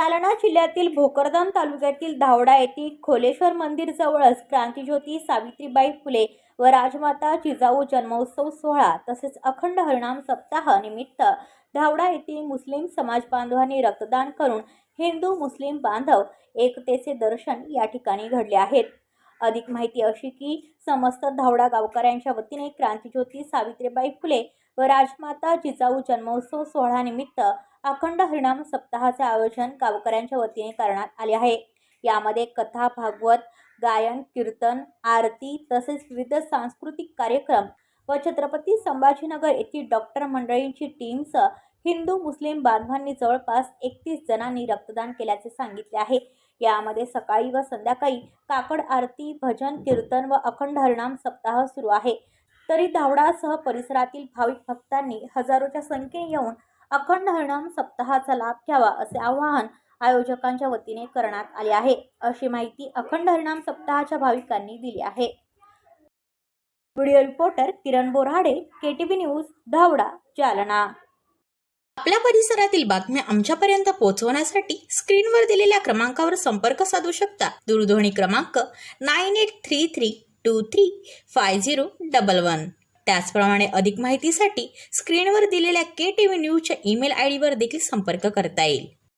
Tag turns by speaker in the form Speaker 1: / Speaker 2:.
Speaker 1: जालना जिल्ह्यातील भोकरदन तालुक्यातील धावडा येथील खोलेश्वर मंदिर जवळच क्रांतिज्योती सावित्रीबाई फुले व राजमाता जिजाऊ जन्मोत्सव सोहळा तसेच अखंड हरिनाम सप्ताह निमित्त धावडा येथील मुस्लिम समाज बांधवांनी रक्तदान करून हिंदू मुस्लिम बांधव एकतेचे दर्शन या ठिकाणी घडले आहेत। अधिक माहिती अशी की समस्त धावडा गावकऱ्यांच्या वतीने क्रांतिज्योती सावित्रीबाई फुले व राजमाता जिजाऊ जन्मोत्सव सोहळा निमित्त अखंड हरिनाम सप्ताहाचे आयोजन गावकऱ्यांच्या वतीने करण्यात आले आहे। यामध्ये कथा, भागवत, गायन, कीर्तन, आरती तसेच विविध सांस्कृतिक कार्यक्रम व छत्रपती संभाजीनगर येथील डॉक्टर मंडळींची टीमसह हिंदू मुस्लिम बांधवांनी जवळपास 31 जणांनी रक्तदान केल्याचे सांगितले आहे। यामध्ये सकाळी व संध्याकाळी काकड आरती, भजन, कीर्तन व अखंड हरिनाम सप्ताह सुरू आहे। तरी धावडासह परिसरातील भाविक भक्तांनी हजारोच्या संख्येने येऊन अखंड हरिनाम सप्ताहाचा लाभ घ्यावा असे आवाहन आयोजकांच्या वतीने करण्यात आले आहे, अशी माहिती अखंड हरिनाम सप्ताहाच्या भाविकांनी दिली आहे। व्हिडिओ रिपोर्टर किरण बोराडे, केटीव्ही न्यूज, धावडा, जालना।
Speaker 2: आपल्या परिसरातील बातम्या आमच्यापर्यंत पोहोचवण्यासाठी स्क्रीनवर दिलेल्या क्रमांकावर संपर्क साधू शकता। दूरध्वनी क्रमांक 9833235011। त्याचप्रमाणे अधिक माहितीसाठी स्क्रीनवर दिलेल्या केटीव्ही न्यूजच्या ईमेल आयडीवर देखील संपर्क करता येईल।